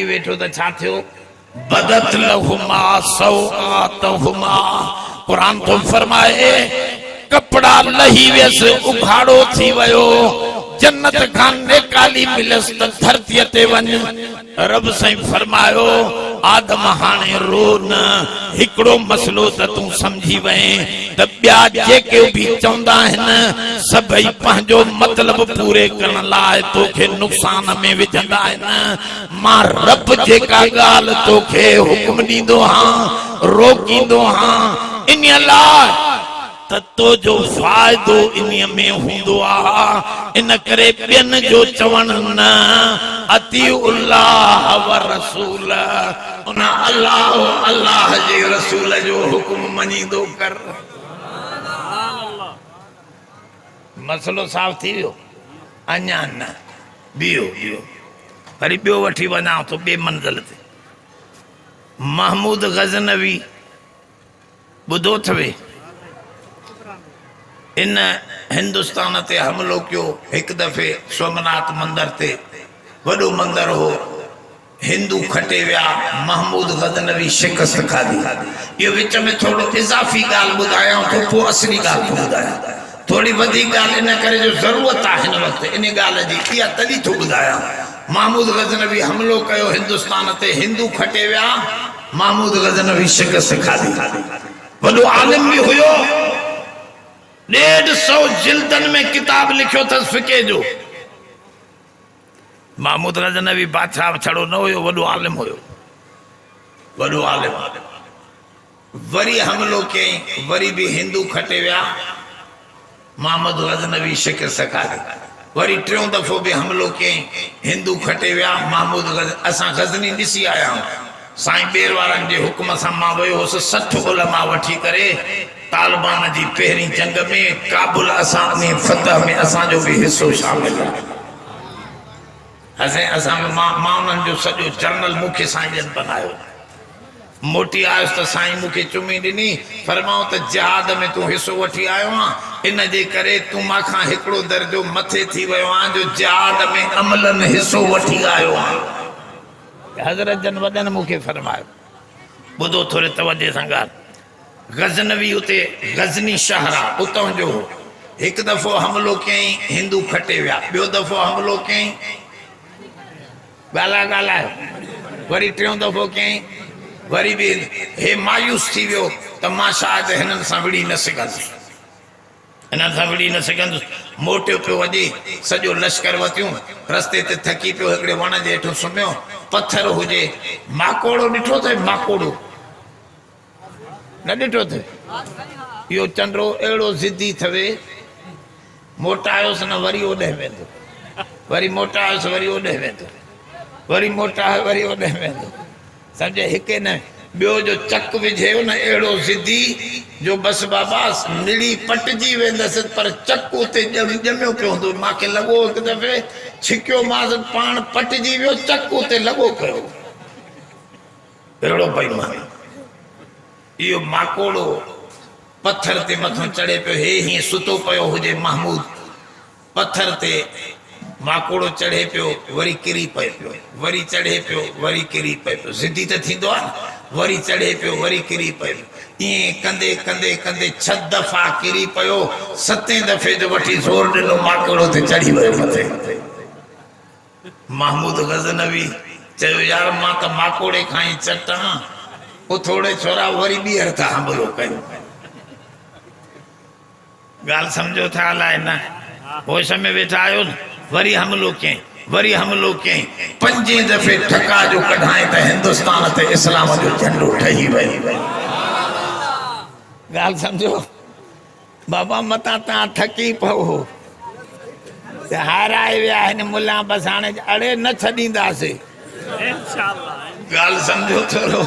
वेठो त छा थियो बदत लहुमा सौआतहुमा कुरान तो फरमाए कपड़ा लही वियसि उघाड़ो थी वियो जन्नत खान ने काली मिलस त धरती ते वञ रब साईं फरमायो आदम हाणे रो न हिकड़ो मसलो त तू समझी वए त ॿिया जेके भी चवंदा आहिनि सभई पंहिंजो मतलब पूरे करण लाइ तोखे नुक़सान में विझंदा आहिनि मां रब जेका ॻाल्हि तोखे हुकुम ॾींदो आहां रोकींदो आहां इन लाइ त तो जो फ़ाइदो इन में हूंदो आहे इन करे ॿियनि जो चवण न अतीउल्लाह व रसूल उन अल्लाह जे रसूल जो हुकुम मञींदो कर मसलो साफ़ थी वियो अञा न बियो वरी ॿियो वठी वञा थो ॿिए मंज़िल ते महमूद गज़नवी ॿुधो अथवे इन हिंदुस्तान ते हमलो कियो एक दफ़े सोमनाथ मंदिर ते वॾो मंदिर हो हिंदू खटे विया महमूद गज़नवी शिकस्त खाधी इहो विच में थोड़ो इज़ाफ़ी ॻाल्हि ॿुधायां थो पोइ असली ॻाल्हि थो ॿुधायां थोड़ी वधीक ॻाल्हि इन करे जो ज़रूरत आहे हिन वक़्तु इन ॻाल्हि जी इहा तॾहिं थो ॿुधायां महमूद गज़नवी हमलो कयो हिंदुस्तान ते हिंदू खटे विया महमूद गज़नवी शिकस्त खाधी वॾो आलिम बि हुयो 150 जिल्दन में किताब लिखियो अथसि फ़िक़े जो महमूद गज़नवी बादशाह छड़ो न हुयो वॾो आलिम हुयो वॾो आलिम वरी हमलो कयईं वरी भी हिंदू खटे विया महमूद गज़नवी शिकस्त खाधी वरी टियों दफ़ो भी हमलो कयईं हिंदू खटे विया महमूद असां गज़नी ॾिसी आया आहियूं साईं बेर वारनि जे हुकुम सां मां वियो हुउसि 60 उलमा वठी करे तालिबान जी पहिरीं जंग में काबुल असां में फतह में असांजो भी हिस्सो शामिल आहे असां मां उन्हनि जो सॼो जर्नल मूंखे साईं जन बनायो मोटी आयुसि त साईं मूंखे चुमी ॾिनी फरमाऊं त जिहाद में तूं हिस्सो वठी आयो आहे इन जे करे तूं मांखां हिकिड़ो दर्जो मथे थी वियो आहे जो जिहाद में अमलन हिस्सो वठी आयो आहे हज़रत जन वॾनि मूंखे फरमायो ॿुधो थोरे तवजे सां ॻाल्हि गज़नवी उते गज़नी शहर आहे उतां जो हिकु दफ़ो हमलो कयईं हिंदू खटे विया ॿियो दफ़ो हमलो कयईं ॻाल्हायो वरी टियों दफ़ो कयईं वरी भी हे मायूस थी वियो त मां शायदि हिननि सां विड़ी न सघंदुसि मोटियो पियो वञे सॼो लश्कर वतियूं रस्ते ते थकी पियो हिकिड़े वण जे हेठो सुम्हियो पत्थर हुजे माकोड़ो ॾिठो अथई माकोड़ो न ॾिठो अथई इहो चंडो अहिड़ो ज़िदी थवे मोटायोसि न वरी ओॾे वेंदो वरी मोटायोसि वरी ओॾे वेंदो वरी मोटायो वरी ओॾे वेंदो सम्झे हिके न ॿियो जो चक विझेयो न अहिड़ो ज़िदी जो बसि बाबा निड़ी पटिजी वेंदसि पर चक उते ॼमियो पियो हूंदो मूंखे लॻो हिकु दफ़े छिकियो मांसि पाण पटिजी वियो चक उते लॻो पियो अहिड़ो बेईमान इहो माकोड़ो पत्थर ते मथां चढ़े पियो हे हीअं सुतो पियो हुजे महमूद पत्थर ते माकोड़ो चढ़े पियो वरी किरी पए पियो वरी चढ़े पियो वरी किरी पए पियो ज़िदी त थींदो आहे वरी चढ़े पियो वरी किरी पियो ईअं कंदे कंदे कंदे 6 दफ़ा किरी पियो 7 दफ़े जो वठी ज़ोर ॾिनो माकोड़ो ते चढ़ी वियो मथे महमूद गज़नवी चयो यार मां त माकोड़े खां ई चटां पोइ थोरे छोरा वरी ॿीहर था हमलो कयो ॻाल्हि सम्झो था अलाए न होश में वेठा आहियो न वरी हमलो कयईं 5 दफ़े ठका जो कढाएं त हिंदुस्तान ते इस्लाम जो झंडो ठही वई ॻाल्हि सम्झो बाबा मतां तव्हां थकी पओ हाराए विया आहिनि मुला बसि हाणे अड़े न छॾींदासीं ॻाल्हि सम्झो थोरो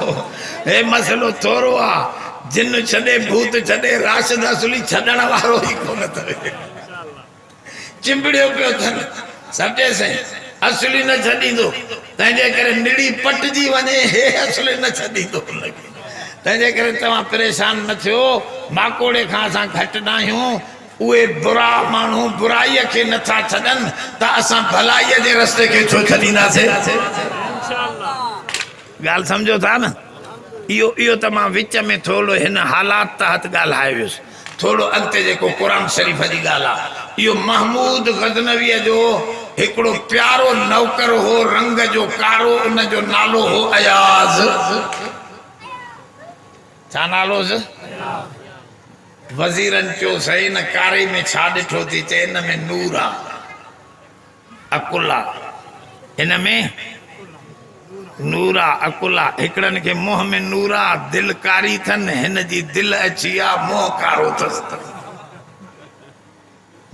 हे मसइलो थोरो आहे जिन छॾे भूत छॾे राशिद असली छॾण वारो ई कोन अथव चिंबड़ियो पियो अथनि सम्झे साईं असली न छॾींदो तंहिंजे करे निड़ी पटिजी वञे हे असली न छॾींदो तंहिंजे करे तव्हां परेशान न थियो माकोड़े खां असां घटि न आहियूं उहे बुरा माण्हू बुराईअ खे नथा छॾनि त असां भलाईअ जे रस्ते खे छो छॾींदासीं ॻाल्हि सम्झो था न इहो त मां विच में थोरो हिन हालात तहत ॻाल्हाए वियुसि थोरो अॻिते जेको क़ुरान शरीफ़ जी ॻाल्हि आहे इहो महमूद गज़नवीअ जो हिकड़ो प्यारो नौकर हो रंग जो कारो उन जो नालो हो अयाज छा नालो वजीरन चयो सही न कारे में छा ॾिठो थी चए इन में नूर आ अकुला इन में नूरा अकुला हिकड़न के मुंह में नूरा दिल कारी थन हिन जी दिल अची आ मुंह कारो थस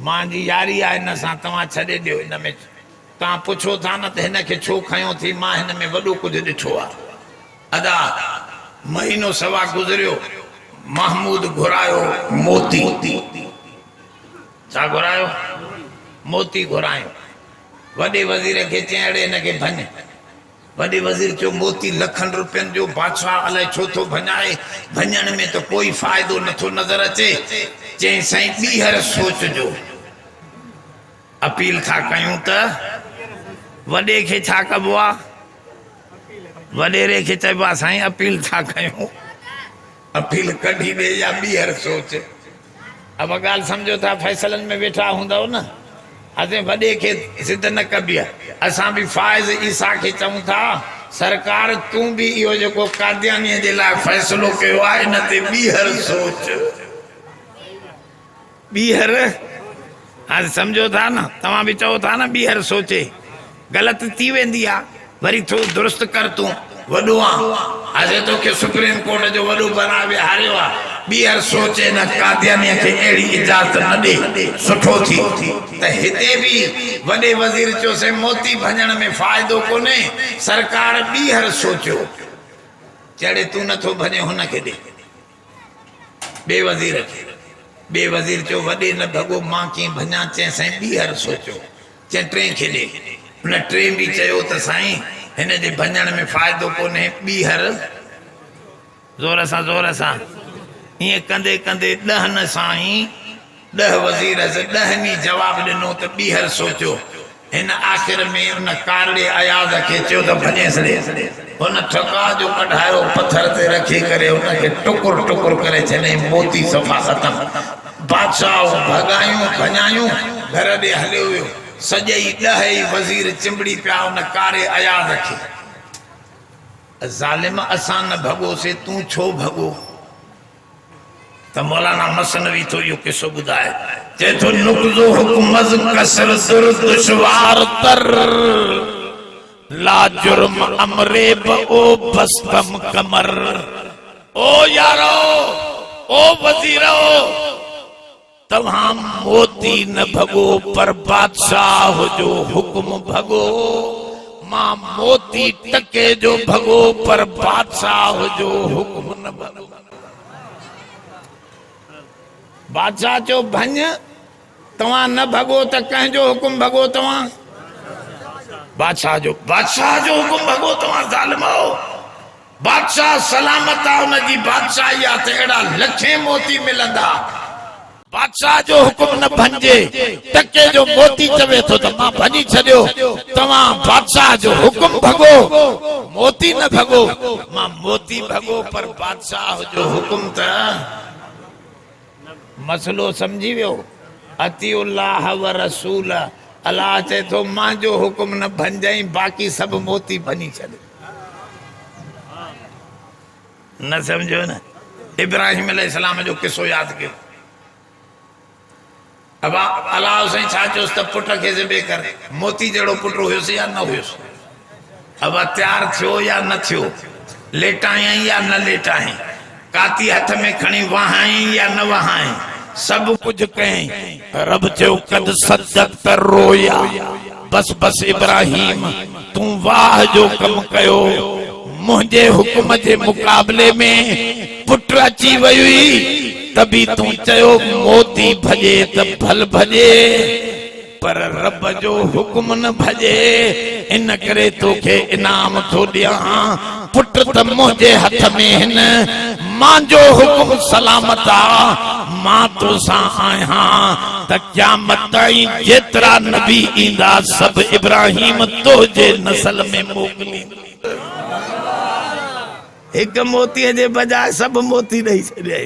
मां जी यारी आ इन सां तव्हां छॾे ॾियो इन में तव्हां पुछो था न त हिन खे छो खयो थी मां हिन में वॾो कुझु ॾिठो आहे अदा महीनो सवा गुज़रियो महमूद घुरायो मोती छा घुरायो मोती घुरायो वॾे वज़ीर खे चई अड़े हिन खे भञ वॾे वज़ीर चयो मोती लखनि रुपयनि जो बादशाह अलाए छो थो भञाए भञण में त कोई फ़ाइदो नथो नज़र अचे चई साईं ॿीहर सोचजो अपील था कयूं त वॾे खे छा कबो आहे वॾेरे खे चइबो आहे साईं अपील था कयूं अपील कढी ॾे या ॿीहर सोच अब ॻाल्हि सम्झो था फ़ैसलनि में वेठा हूंदव न असां वॾे खे सिध न कबी आहे असां बि फ़ाइज़ ईसा खे चऊं था सरकार तूं बि इहो जेको कादियानीअ जे लाइ फ़ैसिलो कयो आहे इन ते ॿीहर सोच ॿीहर हाणे सम्झो था न तव्हां बि चओ था न ॿीहर सोचे ग़लति थी वेंदी आहे वरी थोरो दुरुस्त कर तूं वॾो आहे अॼु तोखे सुप्रीम कोर्ट जो वॾो बना विहारियो आहे ॿीहर सोचे न कादियानीअ खे अहिड़ी इजाज़त न ॾे सुठो थी त हिते बि वॾे वज़ीर चयोसीं मोती भञण में फ़ाइदो कोन्हे सरकार ॿीहर सोचियो चढ़े तूं नथो भञे हुनखे ॾे ॿिए वज़ीर खे ॿिए वज़ीर चयो वॾे न भॻो मां कीअं भञा चई साईं ॿीहर सोचियो चई टे खे ॾे हुन टे बि चयो त साईं हिन जे भञण में फ़ाइदो कोन्हे ॿीहर ज़ोर सां ईअं कंदे कंदे ॾहनि साईं 10 वज़ीर 10 जवाब ॾिनो त ॿीहर सोचियो हिन आख़िर में उन कारड़े अयाज़ खे चयो त भञे सॾे हुन ठका जो कढायो पत्थर ते रखी करे हुनखे टुकुर टुकुर करे छॾे मोती सफ़ा ख़तम बादशाह भॻायूं भञायूं घर ॾे हलियो वियो सॼे ई 10 वज़ीर चिंबड़ी पिया उन कारे अयाज़ खे ज़ालिम असां न भॻोसीं तूं छो भॻो त मौलाना मसनवी तो इहो किस्सो ॿुधाए चए थो नुक़्ज़ो हुकुमज़ कसर दुर दुश्वार तर ला जुर्म अमरे ब ओ बस्तम कमर ओ यारो ओ वज़ीरो तव्हां मोती न भॻो पर बादशाह जो हुक्म भॻो मां मोती टके जो भॻो पर बादशाह जो हुक्म न भॻो बादशाह चो भञ तव्हां न भॻो त कंहिंजो हुकुम भॻो तव्हां बादशाह जो हुकुम भॻो तव्हां ज़ालिमो बादशाह सलामत आहे हुनजी बादशाही आहे त अहिड़ा लखे मोती मिलंदा बादशाह जो हुकुम न भंजे टके जो मोती चवे थो त मां भञी छॾियो तव्हां बादशाह जो हुकुम भॻो मोती न भॻो मां मोती भॻो पर बादशाह जो हुकुम त मसलो समझी वियो अतीउल्लाह व रसूल अल्लाह चए थो मुंहिंजो हुकुम न भंजाई बाक़ी सब मोती भञी छॾ न समझो न इब्राहिम अलैहिस्सलाम जो किस्सो यादि कयो अब अल्लाह साईं छा चयोसि त पुट खे ज़िबे कर मोती जहिड़ो पुट हुयुसि या न हुयुसि अब तयारु थियो या न थियो लेटाई या न लेटाई काती हथ में खणी वहाई या न वहाई सब कुछ कहीं रब चयो कद सदक तर रोया बस बस इब्राहिम तू वाह जो कम कयो मुझे हुक्म के मुकाबले में पुट अची वई तभी तू चयो मोती भजे त भल भजे पर रब जो हुक्म न भजे इन करे तोखे इनाम थो दिया पुट त मुझे हथ में हिन मांजो हुक्म सलामत आ मां तो सा आया त क़यामत ताईं जेतरा नबी ईंदा सब इब्राहिम तो जे नस्ल में मोकली एक मोती जे बजाय सब मोती ॾेई छॾिया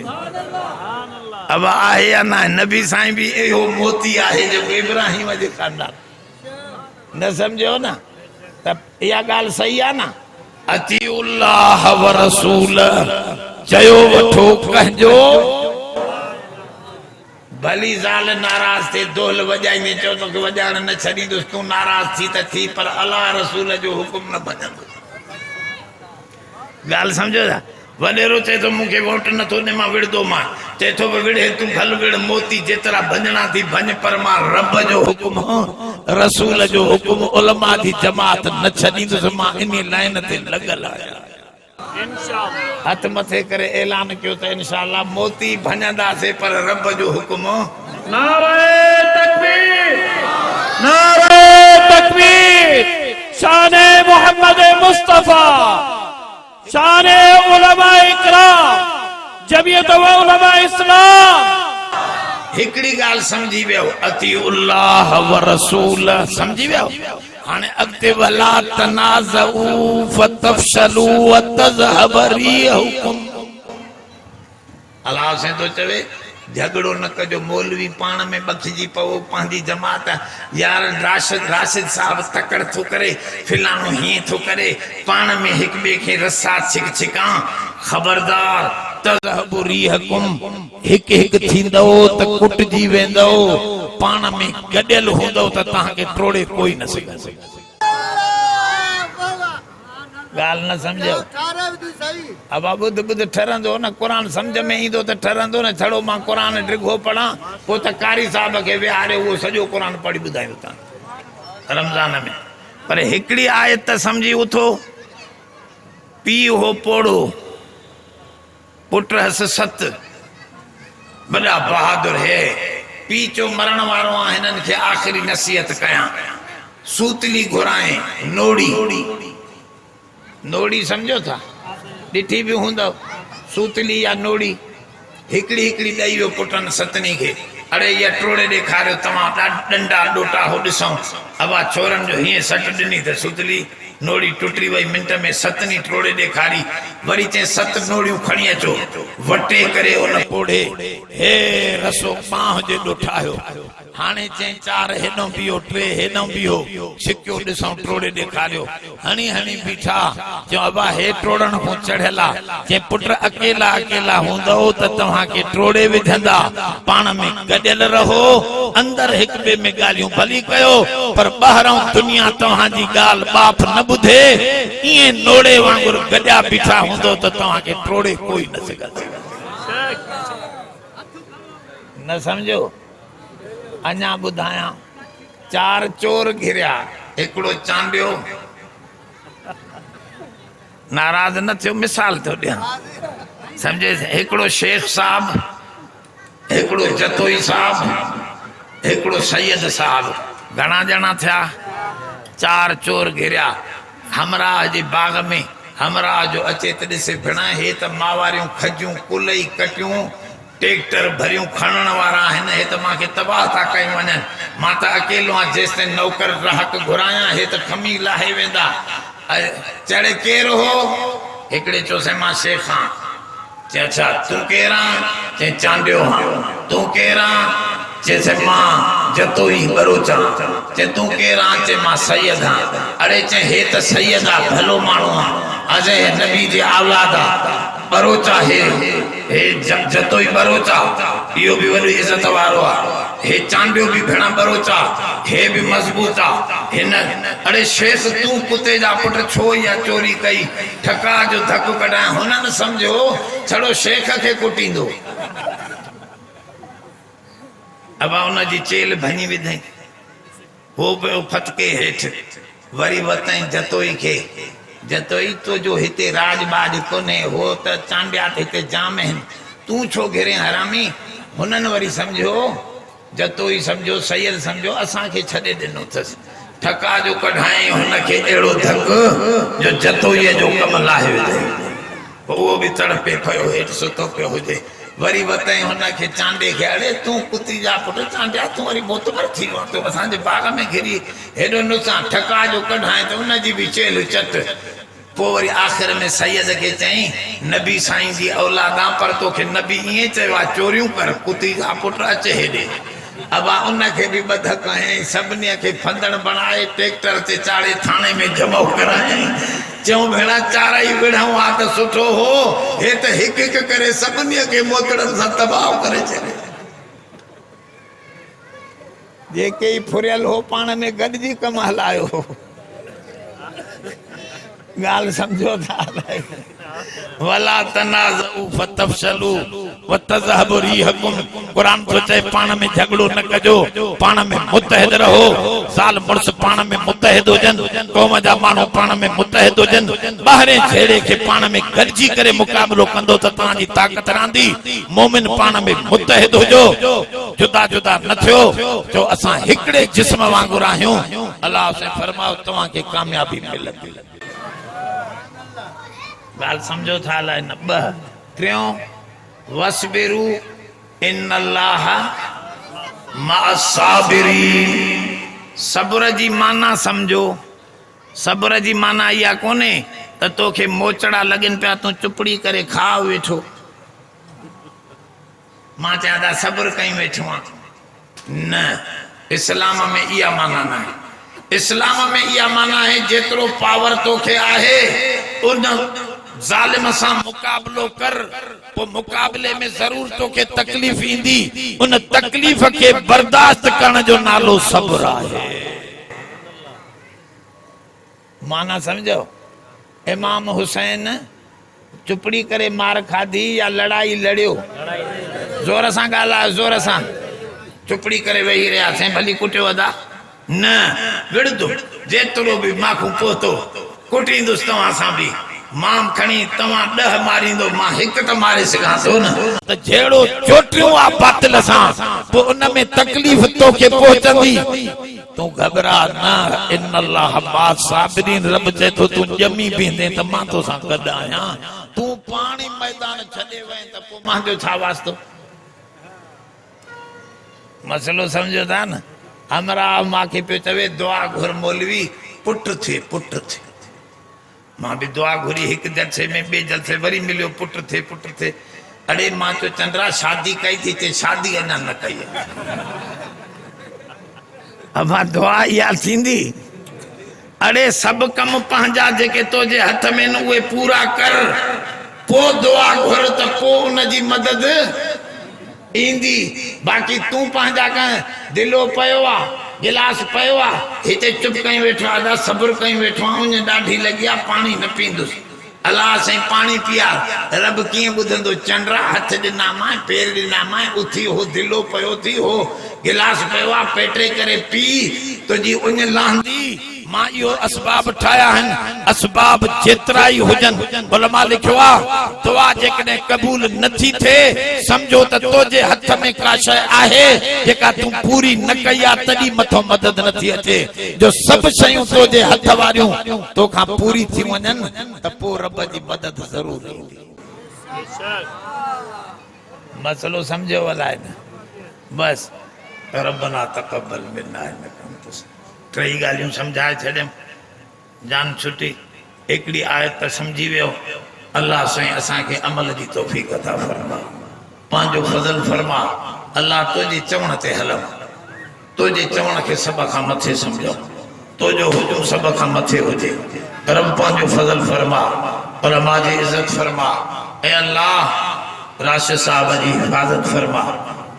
अब आहे या न नबी साईं भी इहो मोती आहे जो इब्राहिम जे खानदान न समझो ना तब या गाल सही है ना अतीउल्लाह व रसूल चयो वठो कहजो भली ज़ाल नाराज थे दोल वजाईंदे चो तो के वजाण न छडींदुस तू नाराज थी त थी पर अल्लाह रसूल जो हुकुम न भजंदो गाल समझो था वडेरो चे तो मुखे वोट न तो ने मा विड़दो मा चे तो विड़े तू भल विड़ मोती जेतरा भंजना थी भंज पर मा रब जो हुकुम रसूल जो हुकुम उलमा दी जमात न छडींदुस मा इनी लाइन ते लगल आया इंशाअल्लाह हथ मथे करे ऐलान कियो त इंशाअल्लाह मोती भंजदा से पर रब जो हुकुम नारे तकबीर नारे तकबीर शान मोहम्मद मुस्तफा शान उलमा इकराम जमीयत व उलमा इस्लाम हिकड़ी गाल समझी वियो अतीउल्लाह व रसूल समझी वियो हाने अगते वला तनाज़उ फतफशलु व तज़हब रिहुकुम अल्लाह से तो चवे झगड़ो न कजो मौलवी पान में बखजी पवो पांजी जमात यार राशिद साहब तकड़ थो करे फिलानो ही थो करे पान में हिक बे के रस्सा छिक छिका खबरदार तज़हब रिहुकुम हिक हिक थींदो त कुटजी वेंदो पान में गडल होंदो त ता के टोड़े कोई न सके गाल न समझो अब बुध बुध ठरंदो न कुरान समझ में ईंदो त ठरंदो न छड़ो मां कुरान डिघो पढ़ा पो त कारी साहब के विहारे वो सजो कुरान पढ़ी बुधायो ता रमजान में पर हिकड़ी आयत समझी उठो पी हो पोड़ो पुट हस सत बड़ा बहादुर है पीचो मरण वारो हिनन के आखिरी नसीहत कया सूतली घुराए नोड़ी नोड़ी समझो था डिठी भी हुंदो सूतली या नोड़ी हिकड़ी हिकड़ी दई वो पुटन सतनी के अरे ये ट्रोड़े देखारियो तमा डंडा डोटा हो दिसो अबा छोरन जो हिए सट दिनी त सूतली नोड़ी टुटरी वई मिनट में सतनी ट्रोड़े देखारी वरी चे सत नोड़ियों खणी अचो वटे करे उन पोड़े हे रसो पाह जे डोठायो हाने चे चार हेनो बियो ट्रे हेनो बियो सिक्यो दिसो ट्रोड़े देखारियो हणी हणी बीठा जो अबा हे ट्रोड़न को चढ़ेला जे पुत्र अकेला अकेला हुंदो त तव्हां के ट्रोड़े विधंदा पाण में गडल रहो अंदर हिक बे में गालियों भली कयो पर बाहरों दुनिया तव्हां जी गाल बाप न बुधे ये नोड़े वांगुर गड्या बीठा हुंदो त तव्हां के ट्रोड़े कोई न सके न समझो अन्या बुधाया चार चोर घिरिया एकड़ो चांडियो नाराज न थियो मिसाल तो दिया समझे एकड़ो शेख साहब एकड़ो जतोई साहब एकड़ो सैयद साहब घना जना थिया चार चोर घिरिया हमरा जे बाग में हमरा जो अचे त ॾिसे भिणा हे त मावारियूं खजियूं कुलई कटियूं ट्रैक्टर भरियूं खणण वारा आहिनि हे त मांखे तबाह था कयूं वञनि मां त अकेलो आहियां जेसिताईं नौकर ग्राहक घुरायां हे त खमी लाहे वेंदा चढ़े केरु हो हिकिड़े चयोसि मां शेख आं चई अच्छा तूं केरु आहीं चई चांडियो आं तूं केरु आहीं चइसि मां जतोई बरोचा चई तूं केरु आहीं चई मां सैयद आं अरे चई हे त सैयद आहे भलो माण्हू आहे अजय नबी जी औलाद आहे बरोचा हे जतोई बरोचा इहो भी वॾी इज़त वारो आहे हे चांडियो भी भेणा बरोचा हे भी मजबूत आहे हिन अरे शेख तूं कुते जा पुट छो या चोरी कई ठका जो धक कढाए हुन न समझो छड़ो शेख के कुटींदो अबा उन जी चेल भञी विधई हो पियो फतके हेठि वरी वतई जतोई के जतोई तो जो हिते राज बाज कोने हो त चांडिया हिते जाम आहिनि तू छो घेरे हरामी हुननि वरी समझो जतोई समझो सैयद समझो असांखे छॾे ॾिनो अथसि ठका जो कढाई हुनखे अहिड़ो धक जो जतोईअ जो कमु लाहे विधई उहो बि तड़पे पियो हेठि सुतो पियो हुजे वरी वतई हुनखे चांडे खे अड़े तूं कुती जा पुट चांडिया तूं वरी मोतबर थी वियो तूं असांजे बाग में घिरी हेॾो नुसां ठका जो कढाए त उनजी बि चेल चट पोइ वरी आख़िर में सैयद के चई नबी साईं जी औलाद आहे पर तोखे नबी ईअं चयो आहे चोरियूं कर कुती जा पुट अचे हेॾे अब उनखे भी बधक है सबनी के फंदड़ बनाए ट्रैक्टर से चाड़े थाने में जमा कराए चऊं भेड़ा चारा ही विढ़ाऊं आ तो सुठो हो हे तो हिक हिक करे सबनी के मोतड़न से तबाह करे चले जेके ही फुरियल हो पाण में गॾिजी कम हलायो गाल समझो था वला तनाज़उ फतफशलू वतज़हबु रीहकुम कुरान तो चए पाण में झगड़ो न कजो पाण में मुत्तहिद रहो साल मुड़स पाण में मुत्तहिद हुजन कौम जा माण्हू पाण में मुत्तहिद हुजन ॿाहिरे छेड़े के पाण में गॾिजी करे मुक़ाबिलो कंदो त तव्हांजी ताक़त रहंदी मोमिन पाण में मुत्तहिद हुजो जुदा जुदा न थियो जो असां हिकड़े जिस्म वांगुरु आहियूं अल्लाह से फरमाओ तव्हांखे कामयाबी मिलंदी गाल समझो था ला न ब त्रियों वसबिरु इन्नल्लाह मअस्साबिरीन सब्र जी माना समझो सब्र जी माना या कोने त तोखे मोचड़ा लगन पे तू चुपड़ी करे खा वेठो मां चाहता सब्र कई वेठो न इस्लाम में इया माना ना है इस्लाम में इया माना है जेतरो पावर तोखे आहे उन जालिम सा मुकाबलो कर वो मुकाबले में जरूर तो के तकलीफ इंदी उन तकलीफ के बर्दाश्त करने जो नालो सब्र है माना समझो इमाम हुसैन चुपड़ी करे मार खाधी या लड़ाई लड़ियो जोर सा गाला जोर सा चुपड़ी करे वही रहा से भली कुटियो अदा न विड़दो जेतरो भी माखू पोतो कुटींदुस तवा सा भी माम खणी तवा 10 मारींदो मां हिक त मारे सघां थो न त जेड़ो चोटियो आ बातिल सा तो उन में तकलीफ तो के पहुंचंदी तू घबरा ना इन्नल्लाह मअस्साबिरीन रब जे तो तू जमी बींदे त मां तो सा गद आया तू पानी मैदान छडे वे त पो मां जो छा वास्तो मसलो समझो था न हमरा मां के पे चवे दुआ घुर मौलवी पुट थे मां भी दुआ घुरी एक जलसे में बे जलसे वरी मिलियो पुट थे अरे मां तो चंद्रा शादी कई थी ते शादी अना न कई अब दुआ या थींदी अरे सब कम पंहिंजा जेके तोजे हथ में न उहे पूरा कर पो दुआ घुर त पो उन जी मदद इंदी बाकी तू पंहिंजा कर दिलो पयो आ गिलास पयो आ हिते चुप कई वेठो आदा सब्र कई वेठो उन डाढी लगिया पानी न पींदुस अल्लाह से पानी पिया रब किए बुधंदो चंद्रा हाथ दिना मां पैर दिना मां उथी हो दिलो पयो थी हो गिलास पयो आ पेटरे करे पी तो जी उन लांदी मां यो असबाब ठाया हन असबाब जेतरा ही हुजन उलमा लिखवा दुआ जेकने कबूल नथी थे समझो त तोजे हथ में का शय आहे जेका तू पूरी न कया तडी मथो मदद नथी अचे जो सब शयूं तोजे हथ वारियूं तो का पूरी थी वनन त पो रब जी मदद जरूर ईंदी मसलो समझो वाला है बस रब्बना तकब्बल मिन्ना इन्नका अंतस कई गालियों समझाए छड़े जान छुटी एकड़ी आयत समझी वियो अल्लाह से असा के अमल की तौफीक अता फरमा पांजो फजल फरमा अल्लाह तुझे चवण ते हलम तुझे चवण के सब का मथे समझो तो जो हुजूम सब का मथे हुजे रब पांजो फजल फरमा उलमा जी इज्जत फरमा ए अल्लाह राशिद साहब जी हिफाजत फरमा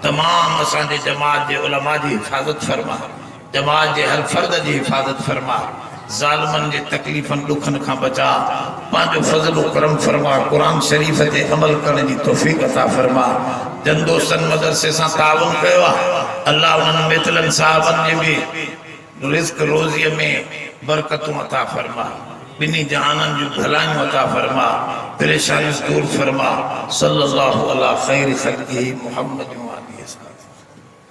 तमाम असांजे जमात जे उलमा जी हिफाजत फरमा जमात जे हर फर्द की हिफाजत फरमा जालमन के तकलीफन दुखन का बचा पांचो फजल करम फरमा कुरान शरीफ ते अमल करने की तौफीक अता फरमा जन दोस्तन मदरसे से ताउन कयो अल्लाह उन मितलन साहबन ने भी रिस्क रोजी में बरकतों अता फरमा बिनी जहानन जो भलाइयों अता फरमा परेशानी दूर फरमा सल्लल्लाहु अला खैर खल्क़िही मुहम्मद व आलिहि